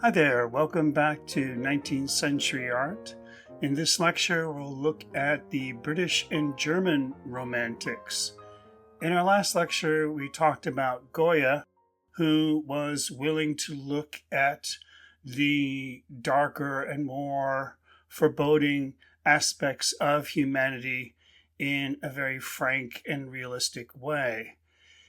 Hi there, welcome back to 19th century art. In this lecture, we'll look at the British and German Romantics. In our last lecture, we talked about Goya, who was willing to look at the darker and more foreboding aspects of humanity in a very frank and realistic way.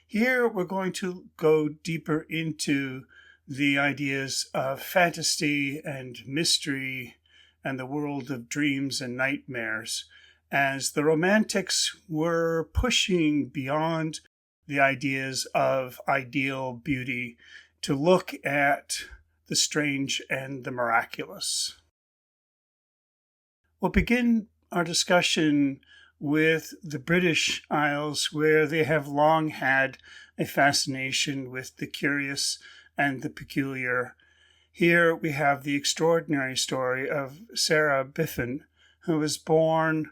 Here, we're going to go deeper into the ideas of fantasy and mystery and the world of dreams and nightmares, as the Romantics were pushing beyond the ideas of ideal beauty to look at the strange and the miraculous. We'll begin our discussion with the British Isles, where they have long had a fascination with the curious and the peculiar. Here we have the extraordinary story of Sarah Biffen, who was born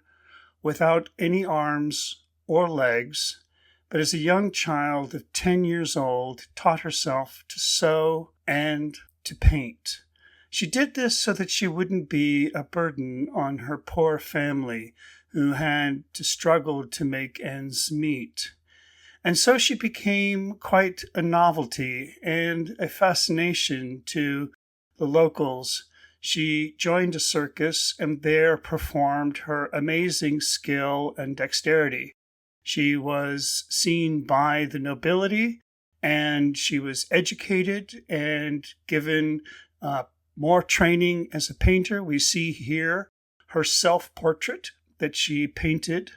without any arms or legs, but as a young child of 10 years old, taught herself to sew and to paint. She did this so that she wouldn't be a burden on her poor family, who had to struggle to make ends meet. And so she became quite a novelty and a fascination to the locals. She joined a circus and there performed her amazing skill and dexterity. She was seen by the nobility, and she was educated and given more training as a painter. We see here her self-portrait that she painted,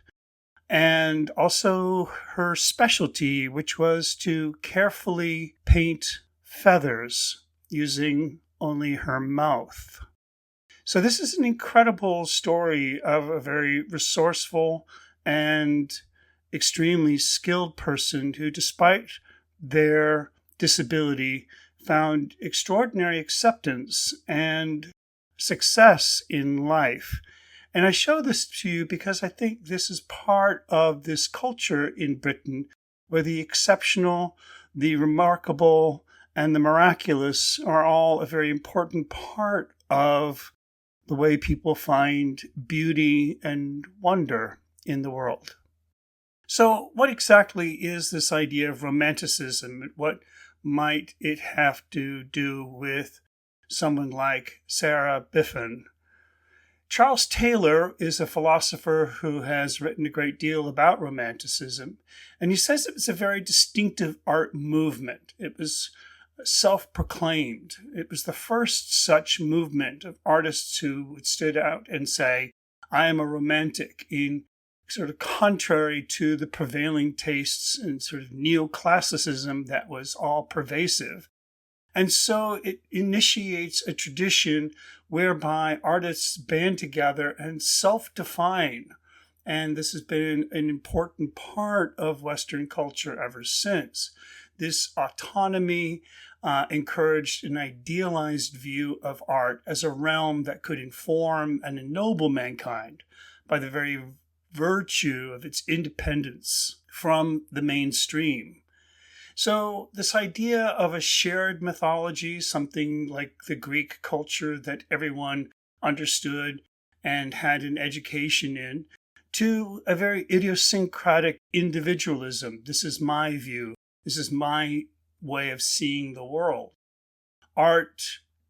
and also her specialty, which was to carefully paint feathers using only her mouth. So this is an incredible story of a very resourceful and extremely skilled person who, despite their disability, found extraordinary acceptance and success in life. And I show this to you because I think this is part of this culture in Britain where the exceptional, the remarkable, and the miraculous are all a very important part of the way people find beauty and wonder in the world. So what exactly is this idea of romanticism, and what might it have to do with someone like Sarah Biffen? Charles Taylor is a philosopher who has written a great deal about Romanticism, and he says it was a very distinctive art movement. It was self-proclaimed. It was the first such movement of artists who would stood out and say, I am a romantic, in sort of contrary to the prevailing tastes and sort of neoclassicism that was all pervasive. And so it initiates a tradition whereby artists band together and self-define. And this has been an important part of Western culture ever since. This autonomy encouraged an idealized view of art as a realm that could inform and ennoble mankind by the very virtue of its independence from the mainstream. So this idea of a shared mythology, something like the Greek culture that everyone understood and had an education in, to a very idiosyncratic individualism. This is my view. This is my way of seeing the world. Art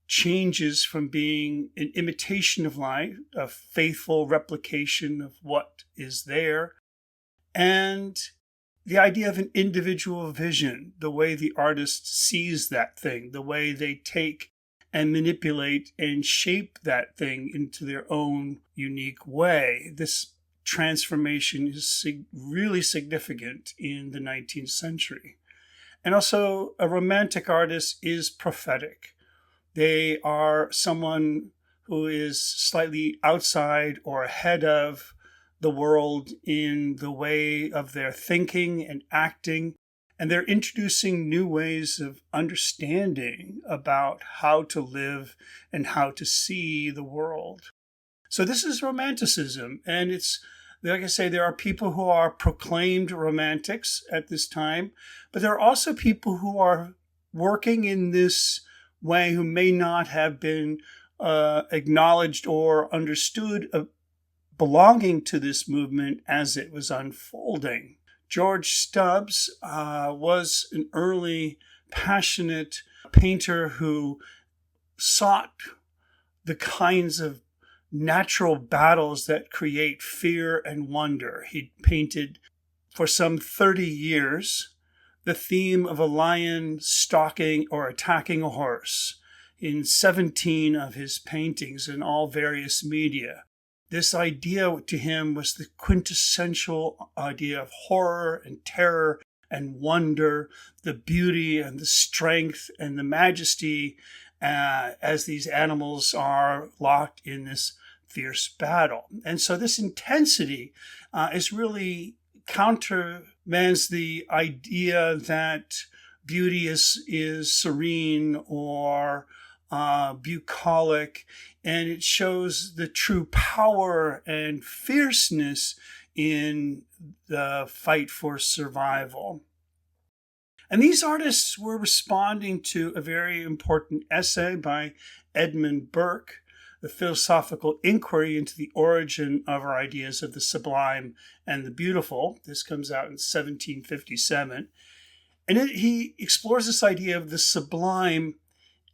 changes from being an imitation of life, a faithful replication of what is there, and the idea of an individual vision, the way the artist sees that thing, the way they take and manipulate and shape that thing into their own unique way. This transformation is really significant in the 19th century. And also, a romantic artist is prophetic. They are someone who is slightly outside or ahead of the world in the way of their thinking and acting, and they're introducing new ways of understanding about how to live and how to see the world. So this is Romanticism, and it's, like I say, there are people who are proclaimed romantics at this time, but there are also people who are working in this way who may not have been acknowledged or understood belonging to this movement as it was unfolding. George Stubbs was an early passionate painter who sought the kinds of natural battles that create fear and wonder. He painted for some 30 years the theme of a lion stalking or attacking a horse in 17 of his paintings in all various media. This idea to him was the quintessential idea of horror and terror and wonder, the beauty and the strength and the majesty as these animals are locked in this fierce battle. And so this intensity is really countermands the idea that beauty is serene or bucolic, and it shows the true power and fierceness in the fight for survival. And these artists were responding to a very important essay by Edmund Burke, The Philosophical Inquiry into the Origin of Our Ideas of the Sublime and the Beautiful. This comes out in 1757. And he explores this idea of the sublime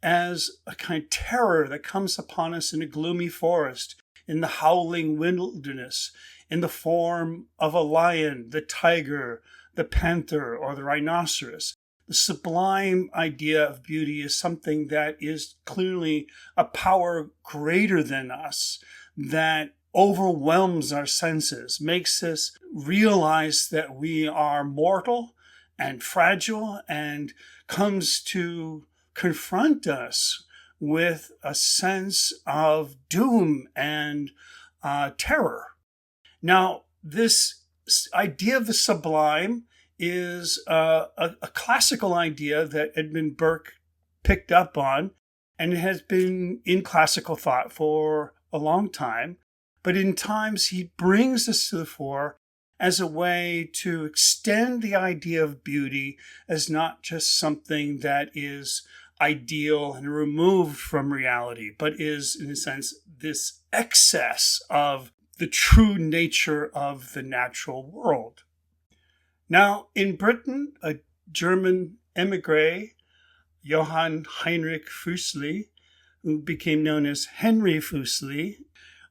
as a kind of terror that comes upon us in a gloomy forest, in the howling wilderness, in the form of a lion, the tiger, the panther, or the rhinoceros. The sublime idea of beauty is something that is clearly a power greater than us, that overwhelms our senses, makes us realize that we are mortal and fragile, and comes to confront us with a sense of doom and terror. Now, this idea of the sublime is a classical idea that Edmund Burke picked up on, and it has been in classical thought for a long time. But in times, he brings this to the fore as a way to extend the idea of beauty as not just something that is ideal and removed from reality, but is, in a sense, this excess of the true nature of the natural world. Now, in Britain, a German emigre, Johann Heinrich Füssli, who became known as Henry Füssli,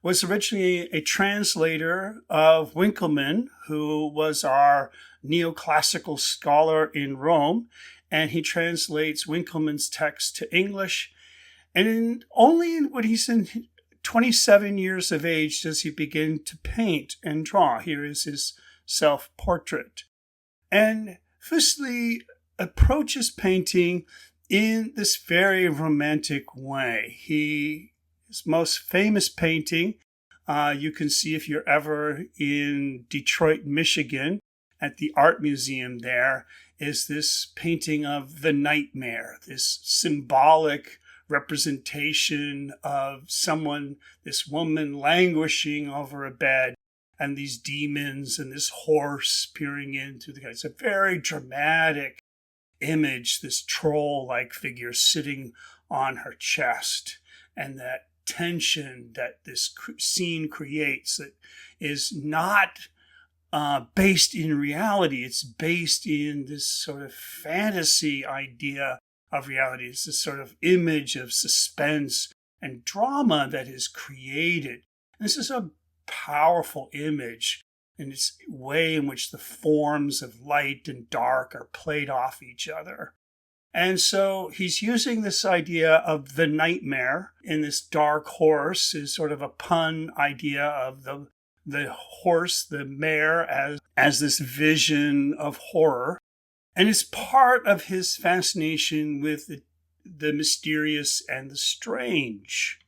was originally a translator of Winckelmann, who was our neoclassical scholar in Rome, and he translates Winckelmann's text to English. And only when he's in 27 years of age does he begin to paint and draw. Here is his self-portrait. And Füssli approaches painting in this very romantic way. His most famous painting, you can see if you're ever in Detroit, Michigan, at the art museum there, is this painting of the nightmare, this symbolic representation of someone, this woman languishing over a bed, and these demons and this horse peering into the guy. It's a very dramatic image, this troll-like figure sitting on her chest, and that tension that this scene creates that is not based in reality. It's based in this sort of fantasy idea of reality. It's this sort of image of suspense and drama that is created. And this is a powerful image in its way in which the forms of light and dark are played off each other. And so he's using this idea of the nightmare in this dark horse is sort of a pun idea of the horse, the mare, as this vision of horror. And it's part of his fascination with the mysterious and the strange.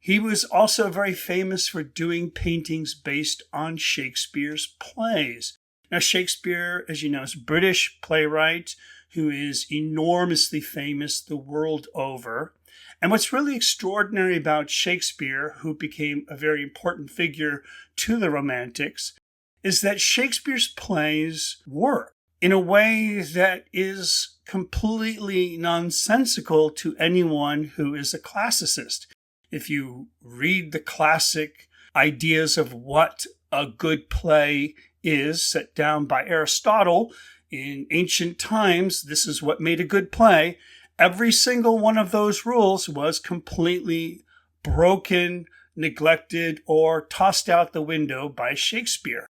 He was also very famous for doing paintings based on Shakespeare's plays. Now, Shakespeare, as you know, is a British playwright who is enormously famous the world over. And what's really extraordinary about Shakespeare, who became a very important figure to the Romantics, is that Shakespeare's plays work. in a way that is completely nonsensical to anyone who is a classicist. If you read the classic ideas of what a good play is set down by Aristotle in ancient times, this is what made a good play. Every single one of those rules was completely broken, neglected, or tossed out the window by Shakespeare.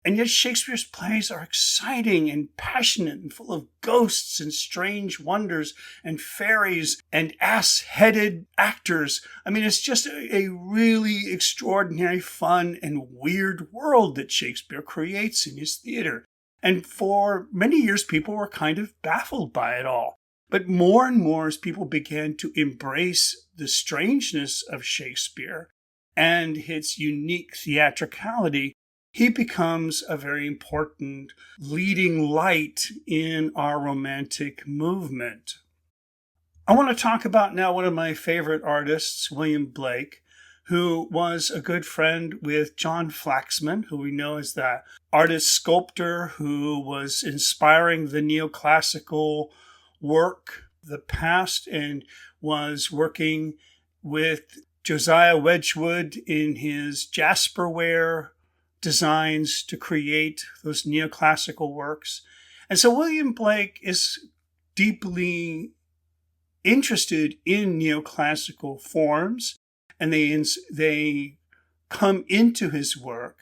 And yet Shakespeare's plays are exciting and passionate and full of ghosts and strange wonders and fairies and ass-headed actors. I mean, it's just a really extraordinary, fun, and weird world that Shakespeare creates in his theater. And for many years, people were kind of baffled by it all. But more and more, as people began to embrace the strangeness of Shakespeare and its unique theatricality, he becomes a very important leading light in our Romantic movement. I want to talk about now one of my favorite artists, William Blake, who was a good friend with John Flaxman, who we know as the artist-sculptor who was inspiring the neoclassical work of the past and was working with Josiah Wedgwood in his Jasperware designs to create those neoclassical works. And so William Blake is deeply interested in neoclassical forms, and they come into his work.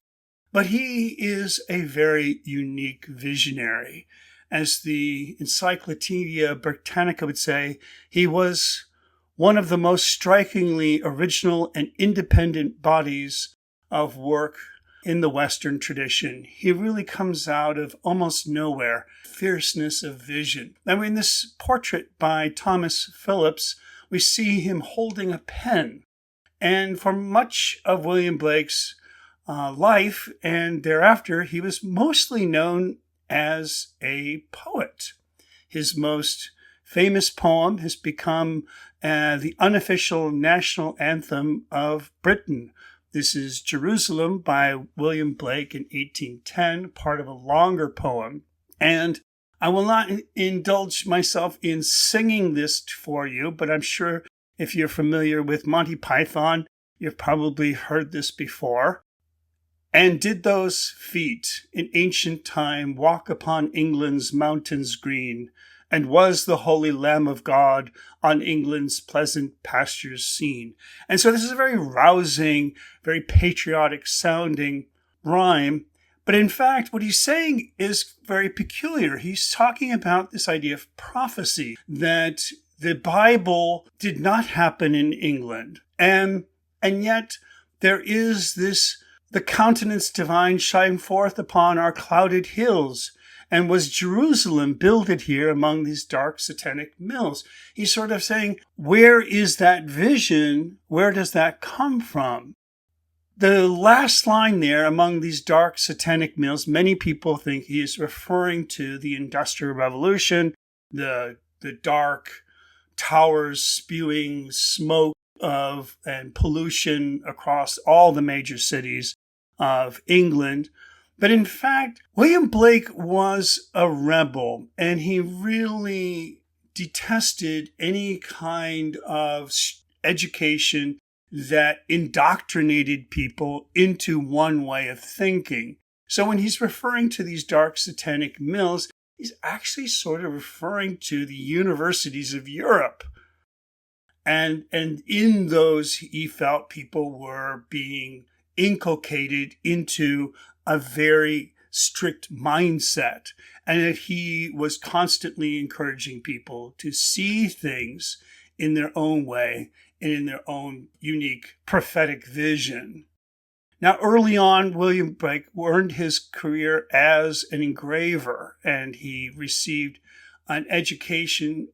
But he is a very unique visionary. As the Encyclopedia Britannica would say, he was one of the most strikingly original and independent bodies of work in the Western tradition. He really comes out of almost nowhere, fierceness of vision. Now, in this portrait by Thomas Phillips, we see him holding a pen. And for much of William Blake's life and thereafter, he was mostly known as a poet. His most famous poem has become the unofficial national anthem of Britain. This is Jerusalem by William Blake in 1810, part of a longer poem. And I will not indulge myself in singing this for you, but I'm sure if you're familiar with Monty Python, you've probably heard this before. And did those feet in ancient time walk upon England's mountains green? And was the holy Lamb of God on England's pleasant pastures seen? And so this is a very rousing, very patriotic sounding rhyme. But in fact, what he's saying is very peculiar. He's talking about this idea of prophecy, that the Bible did not happen in England. And yet there is this, the countenance divine shine forth upon our clouded hills. And was Jerusalem builded here among these dark satanic mills? He's sort of saying, where is that vision? Where does that come from? The last line there, among these dark satanic mills, many people think he is referring to the Industrial Revolution, the dark towers spewing smoke and pollution across all the major cities of England. But in fact, William Blake was a rebel, and he really detested any kind of education that indoctrinated people into one way of thinking. So when he's referring to these dark satanic mills, he's actually sort of referring to the universities of Europe. And in those, he felt people were being inculcated into a very strict mindset, and that he was constantly encouraging people to see things in their own way and in their own unique prophetic vision. Now, early on, William Blake earned his career as an engraver, and he received an education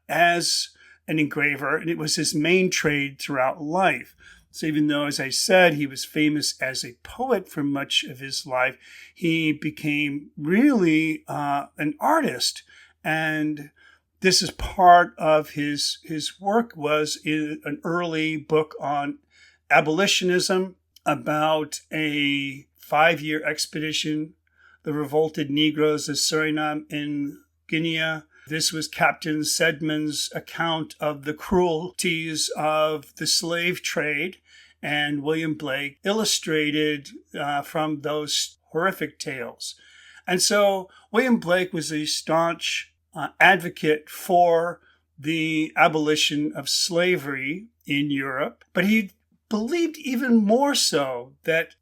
as an engraver, and it was his main trade throughout life. So even though, as I said, he was famous as a poet for much of his life, he became really an artist. And this is part of his work, was in an early book on abolitionism about a 5-year expedition the revolted Negroes of Suriname and Guinea. This was Captain Sedman's account of the cruelties of the slave trade, and William Blake illustrated from those horrific tales. And so William Blake was a staunch advocate for the abolition of slavery in Europe, but he believed even more so that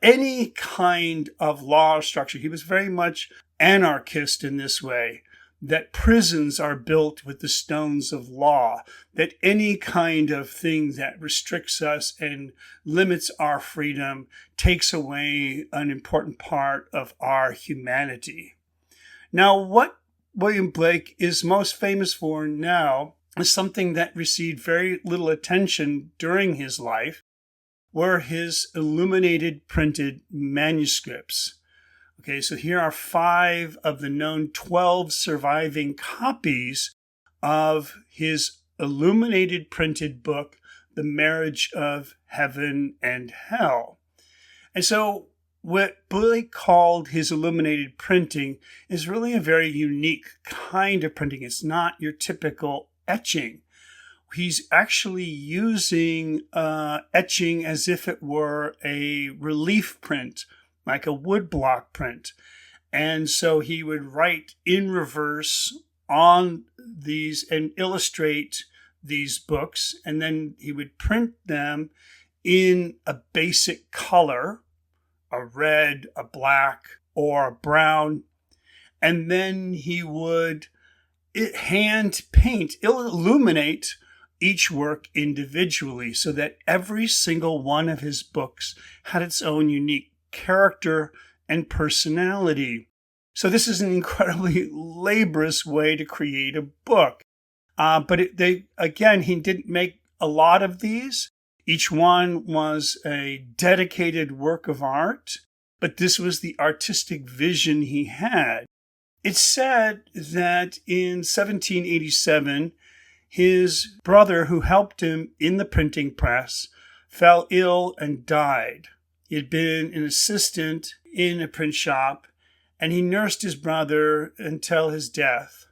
any kind of law structure, he was very much anarchist in this way, that prisons are built with the stones of law, that any kind of thing that restricts us and limits our freedom takes away an important part of our humanity. Now, what William Blake is most famous for now is something that received very little attention during his life, were his illuminated printed manuscripts. Okay, so here are 5 of the known 12 surviving copies of his illuminated printed book, The Marriage of Heaven and Hell. And so what Blake called his illuminated printing is really a very unique kind of printing. It's not your typical etching. He's actually using etching as if it were a relief print, like a woodblock print. And so he would write in reverse on these and illustrate these books, and then he would print them in a basic color, a red, a black, or a brown. And then he would hand paint, illuminate each work individually so that every single one of his books had its own unique character and personality. So this is an incredibly laborious way to create a book. But he didn't make a lot of these. Each one was a dedicated work of art, but this was the artistic vision he had. It's said that in 1787, his brother, who helped him in the printing press, fell ill and died. He had been an assistant in a print shop, and he nursed his brother until his death.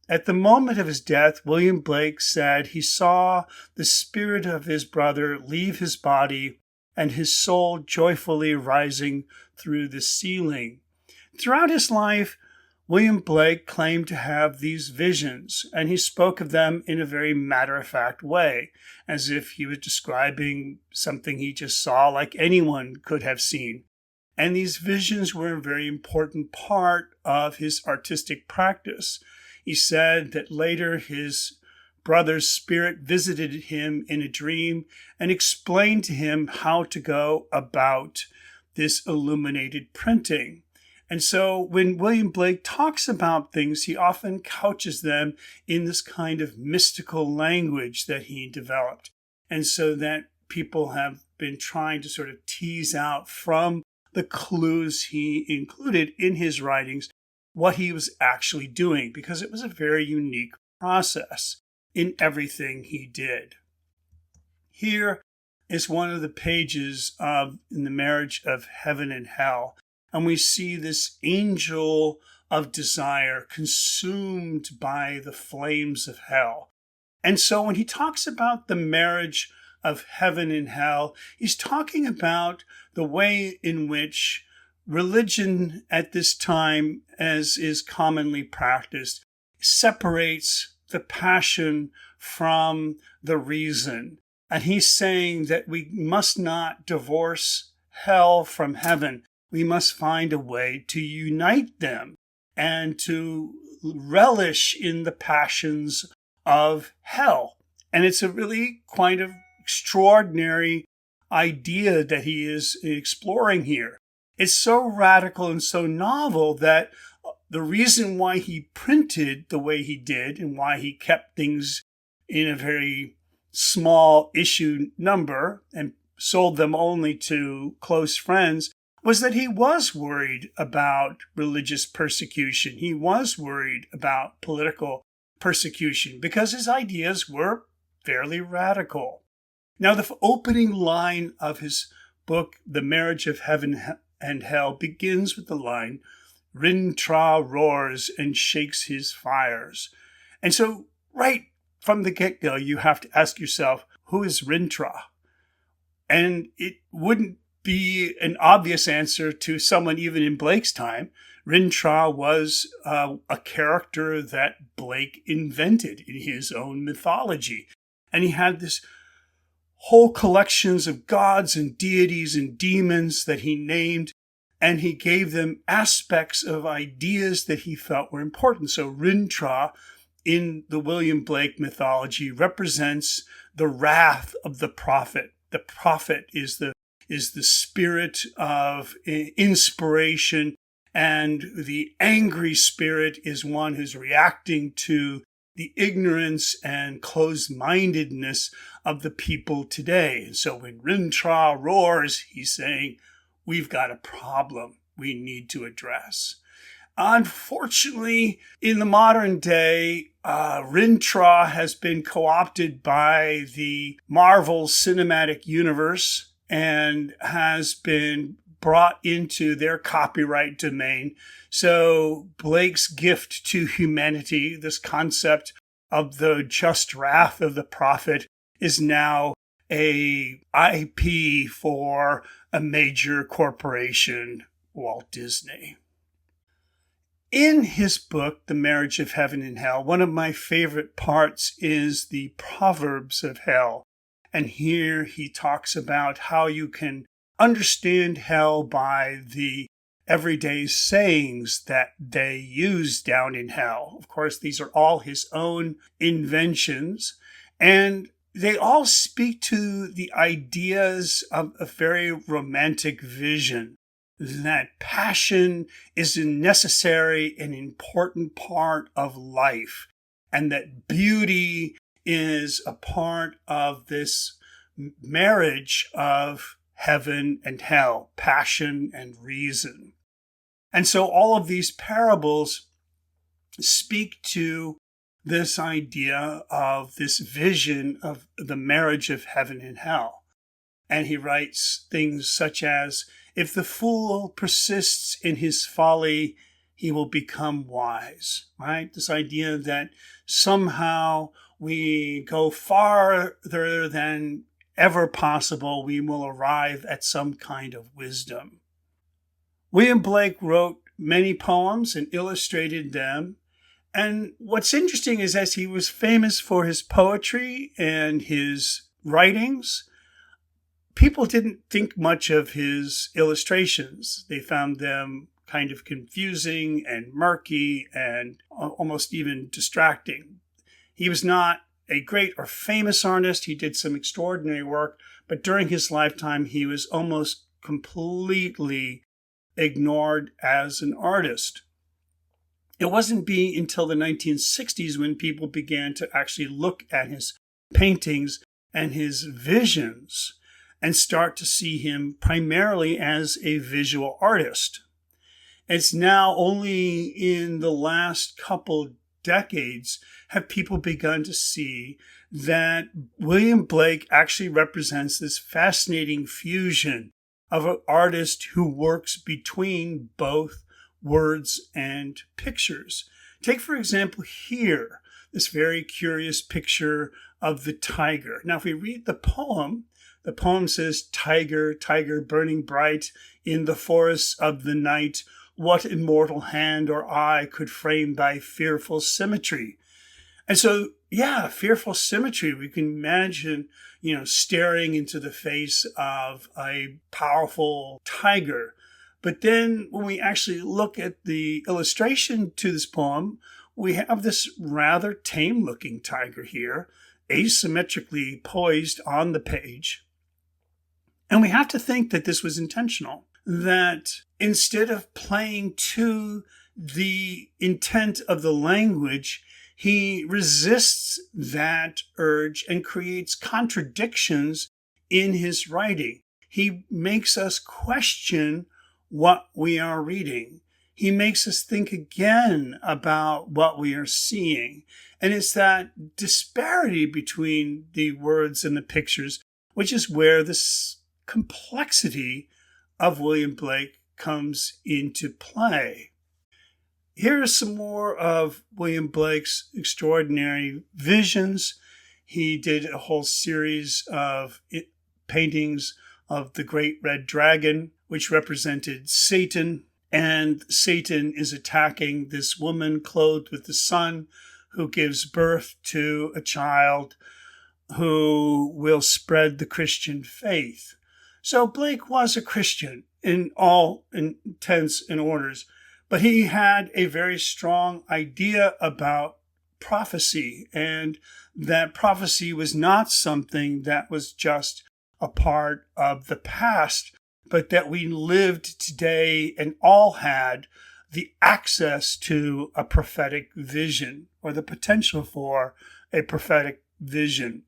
At the moment of his death, William Blake said he saw the spirit of his brother leave his body and his soul joyfully rising through the ceiling. Throughout his life, William Blake claimed to have these visions, and he spoke of them in a very matter-of-fact way, as if he was describing something he just saw like anyone could have seen. And these visions were a very important part of his artistic practice. He said that later his brother's spirit visited him in a dream and explained to him how to go about this illuminated printing. And so when William Blake talks about things, he often couches them in this kind of mystical language that he developed. And so that people have been trying to sort of tease out from the clues he included in his writings what he was actually doing, because it was a very unique process in everything he did. Here is one of the pages of In the Marriage of Heaven and Hell. And we see this angel of desire consumed by the flames of hell. And so when he talks about the marriage of heaven and hell, he's talking about the way in which religion at this time, as is commonly practiced, separates the passion from the reason. And he's saying that we must not divorce hell from heaven. We must find a way to unite them and to relish in the passions of hell. And it's a really kind of extraordinary idea that he is exploring here. It's so radical and so novel that the reason why he printed the way he did and why he kept things in a very small issue number and sold them only to close friends was that he was worried about religious persecution. He was worried about political persecution because his ideas were fairly radical. Now, the opening line of his book, The Marriage of Heaven and Hell, begins with the line, Rintrah roars and shakes his fires. And so right from the get-go, you have to ask yourself, who is Rintrah? And it wouldn't be an obvious answer to someone even in Blake's time. Rintrah was a character that Blake invented in his own mythology. And he had this whole collections of gods and deities and demons that he named, and he gave them aspects of ideas that he felt were important. So Rintrah in the William Blake mythology represents the wrath of the prophet. The prophet is the spirit of inspiration, and the angry spirit is one who's reacting to the ignorance and closed-mindedness of the people today. And so when Rintrah roars, he's saying, we've got a problem we need to address. Unfortunately, in the modern day, Rintrah has been co-opted by the Marvel Cinematic Universe and has been brought into their copyright domain. So Blake's gift to humanity, this concept of the just wrath of the prophet, is now a IP for a major corporation, Walt Disney. In his book, The Marriage of Heaven and Hell, one of my favorite parts is the Proverbs of Hell. And here he talks about how you can understand hell by the everyday sayings that they use down in hell. Of course, these are all his own inventions, and they all speak to the ideas of a very romantic vision, that passion is a necessary and important part of life, and that beauty is a part of this marriage of heaven and hell, passion and reason. And so all of these parables speak to this idea of this vision of the marriage of heaven and hell. And he writes things such as, if the fool persists in his folly, he will become wise, right? This idea that somehow we go farther than ever possible, we will arrive at some kind of wisdom. William Blake wrote many poems and illustrated them. And what's interesting is, as he was famous for his poetry and his writings, people didn't think much of his illustrations. They found them kind of confusing and murky and almost even distracting. He was not a great or famous artist. He did some extraordinary work, but during his lifetime, he was almost completely ignored as an artist. It wasn't until the 1960s when people began to actually look at his paintings and his visions and start to see him primarily as a visual artist. It's now only in the last couple decades have people begun to see that William Blake actually represents this fascinating fusion of an artist who works between both words and pictures. Take, for example, here, this very curious picture of the tiger. Now, if we read the poem says, tiger, tiger, burning bright in the forests of the night, what immortal hand or eye could frame thy fearful symmetry? And so, yeah, fearful symmetry. We can imagine, staring into the face of a powerful tiger. But then when we actually look at the illustration to this poem, we have this rather tame-looking tiger here, asymmetrically poised on the page. And we have to think that this was intentional, that instead of playing to the intent of the language, he resists that urge and creates contradictions in his writing. He makes us question what we are reading. He makes us think again about what we are seeing. And it's that disparity between the words and the pictures, which is where this complexity of William Blake comes into play. Here are some more of William Blake's extraordinary visions. He did a whole series of paintings of the great red dragon, which represented Satan. And Satan is attacking this woman clothed with the sun who gives birth to a child who will spread the Christian faith. So Blake was a Christian in all intents and orders, but he had a very strong idea about prophecy, and that prophecy was not something that was just a part of the past, but that we lived today and all had the access to a prophetic vision, or the potential for a prophetic vision.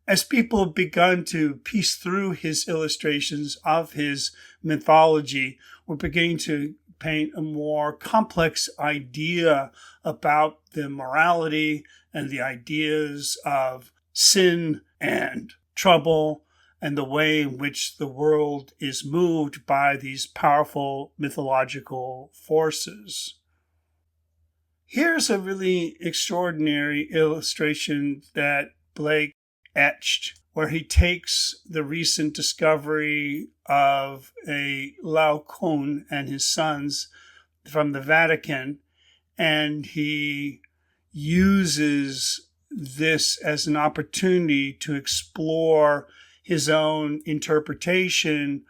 As people have begun to piece through his illustrations of his mythology, we're beginning to paint a more complex idea about the morality and the ideas of sin and trouble, and the way in which the world is moved by these powerful mythological forces. Here's a really extraordinary illustration that Blake etched, where he takes the recent discovery of a Laocoon and his sons from the Vatican, and he uses this as an opportunity to explore his own interpretation.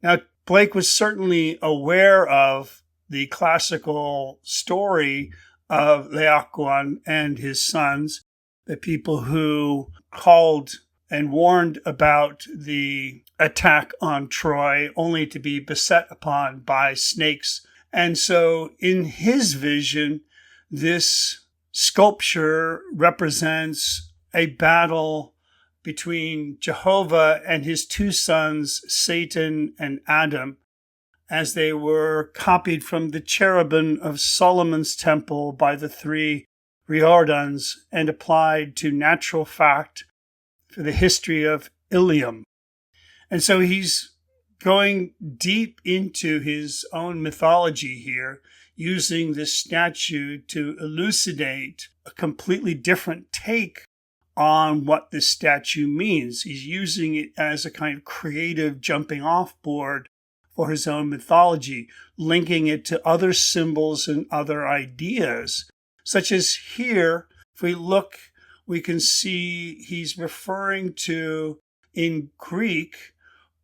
Now, Blake was certainly aware of the classical story of Laocoon and his sons, the people who called and warned about the attack on Troy, only to be beset upon by snakes. And so in his vision, this sculpture represents a battle between Jehovah and his two sons, Satan and Adam, as they were copied from the cherubim of Solomon's temple by the three Riordans and applied to natural fact for the history of Ilium. And so he's going deep into his own mythology here, using this statue to elucidate a completely different take on what this statue means. He's using it as a kind of creative jumping off board for his own mythology, linking it to other symbols and other ideas, such as here, if we look, we can see he's referring to, in Greek,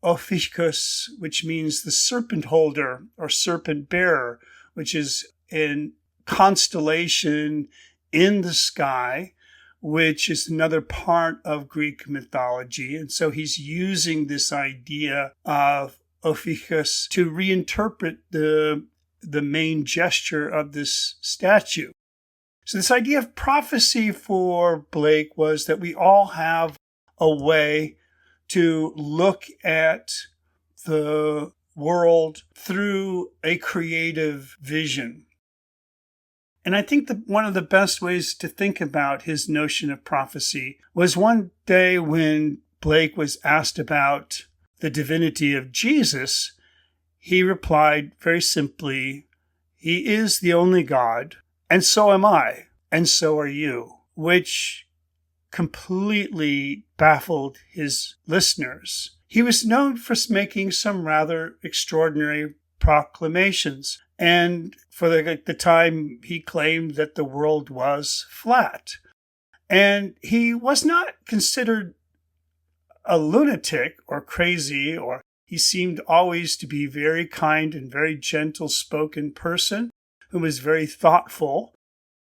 Ophiuchus, which means the serpent holder or serpent bearer, which is a constellation in the sky, which is another part of Greek mythology. And so he's using this idea of Ophiuchus to reinterpret the main gesture of this statue. So this idea of prophecy for Blake was that we all have a way to look at the world through a creative vision. And I think that one of the best ways to think about his notion of prophecy was one day when Blake was asked about the divinity of Jesus. He replied very simply, "He is the only God, and so am I, and so are you," which completely baffled his listeners. He was known for making some rather extraordinary proclamations, and for the time he claimed that the world was flat. And he was not considered a lunatic or crazy, or he seemed always to be very kind and very gentle-spoken person who was very thoughtful.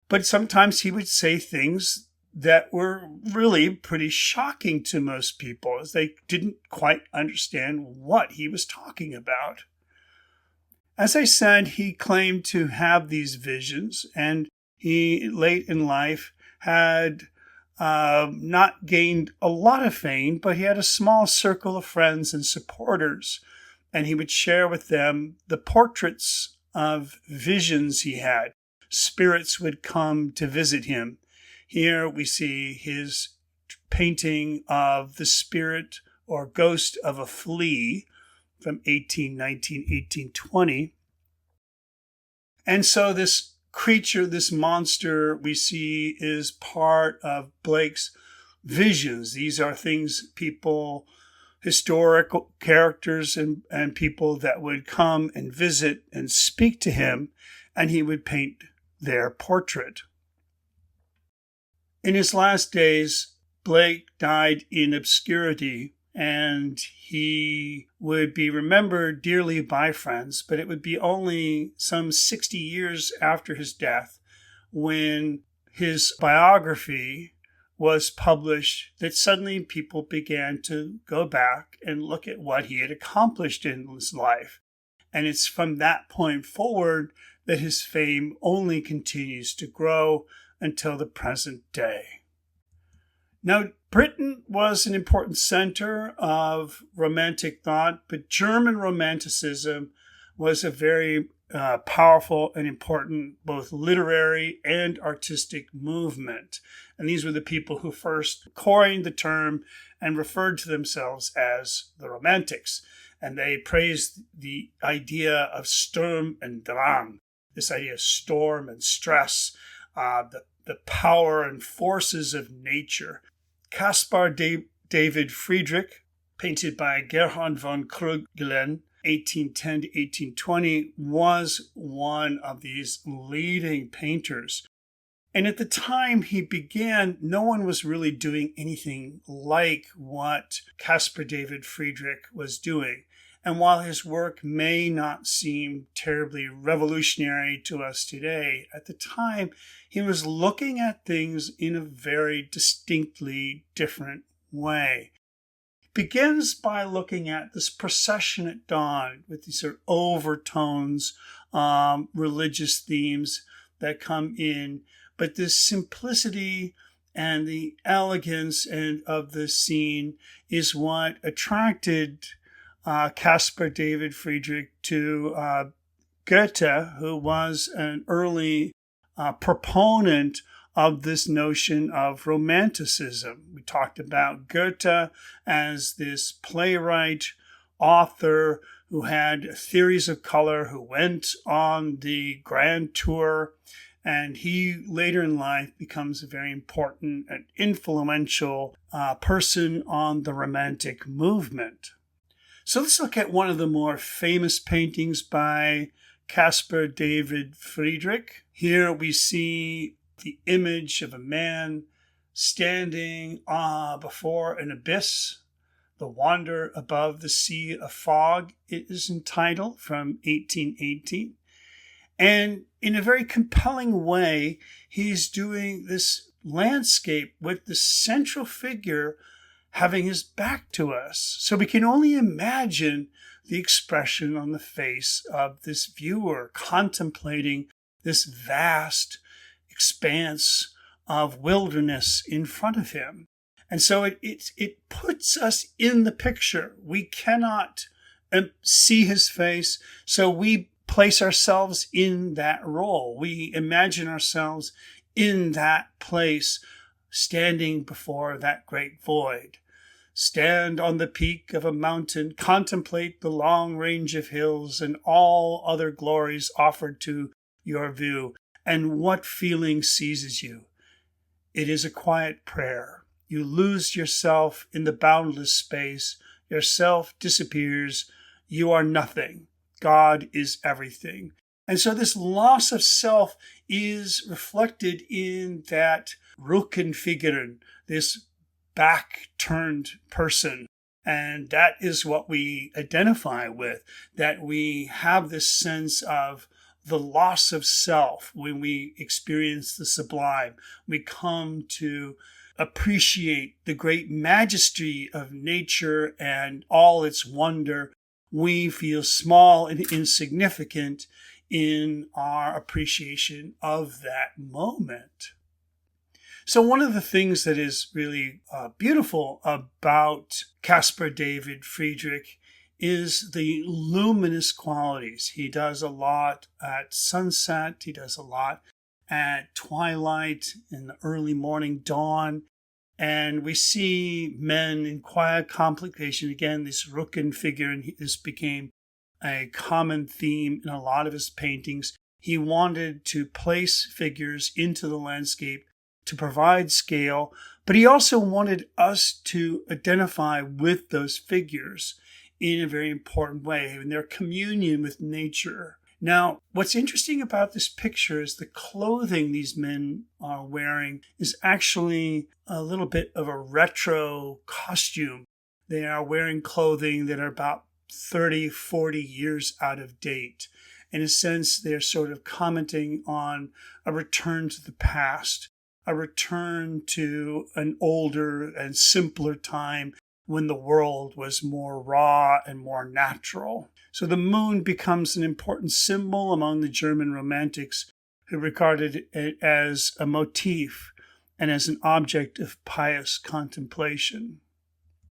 But sometimes he would say things that were really pretty shocking to most people, as they didn't quite understand what he was talking about. As I said, he claimed to have these visions, and he, late in life, had not gained a lot of fame, but he had a small circle of friends and supporters, and he would share with them the portraits of visions he had. Spirits would come to visit him. Here we see his painting of the spirit or ghost of a flea from 1819, 1820. And so this creature, this monster we see is part of Blake's visions. These are things people, historical characters and people that would come and visit and speak to him, and he would paint their portrait. In his last days, Blake died in obscurity, and he would be remembered dearly by friends, but it would be only some 60 years after his death when his biography was published that suddenly people began to go back and look at what he had accomplished in his life. And it's from that point forward that his fame only continues to grow until the present day. Now, Britain was an important center of Romantic thought, but German Romanticism was a very powerful and important both literary and artistic movement. And these were the people who first coined the term and referred to themselves as the Romantics. And they praised the idea of Sturm und Drang, this idea of storm and stress, the power and forces of nature. Caspar David Friedrich, painted by Gerhard von Kruglen, 1810 to 1820, was one of these leading painters. And at the time he began, no one was really doing anything like what Caspar David Friedrich was doing. And while his work may not seem terribly revolutionary to us today, at the time he was looking at things in a very distinctly different way. He begins by looking at this procession at dawn with these sort of overtones, religious themes that come in, but this simplicity and the elegance of the scene is what attracted Caspar David Friedrich to Goethe, who was an early proponent of this notion of Romanticism. We talked about Goethe as this playwright, author who had theories of color, who went on the grand tour, and he later in life becomes a very important and influential person on the Romantic movement. So let's look at one of the more famous paintings by Caspar David Friedrich. Here we see the image of a man standing before an abyss, The Wander Above the Sea of Fog. It is entitled, from 1818. And in a very compelling way, he's doing this landscape with the central figure having his back to us. So we can only imagine the expression on the face of this viewer contemplating this vast expanse of wilderness in front of him. And so it puts us in the picture. We cannot see his face, so we place ourselves in that role. We imagine ourselves in that place, standing before that great void. Stand on the peak of a mountain, contemplate the long range of hills and all other glories offered to your view. And what feeling seizes you? It is a quiet prayer. You lose yourself in the boundless space. Yourself disappears. You are nothing. God is everything. And so this loss of self is reflected in that Rückenfiguren, this back-turned person. And that is what we identify with, that we have this sense of the loss of self when we experience the sublime. We come to appreciate the great majesty of nature and all its wonder. We feel small and insignificant in our appreciation of that moment. So one of the things that is really beautiful about Caspar David Friedrich is the luminous qualities. He does a lot at sunset. He does a lot at twilight, in the early morning dawn. And we see men in quiet contemplation. Again, this Rückenfiguren, and this became a common theme in a lot of his paintings. He wanted to place figures into the landscape to provide scale, but he also wanted us to identify with those figures in a very important way, in their communion with nature. Now, what's interesting about this picture is the clothing these men are wearing is actually a little bit of a retro costume. They are wearing clothing that are about 30, 40 years out of date. In a sense, they're sort of commenting on a return to the past, a return to an older and simpler time when the world was more raw and more natural. So the moon becomes an important symbol among the German romantics, who regarded it as a motif and as an object of pious contemplation.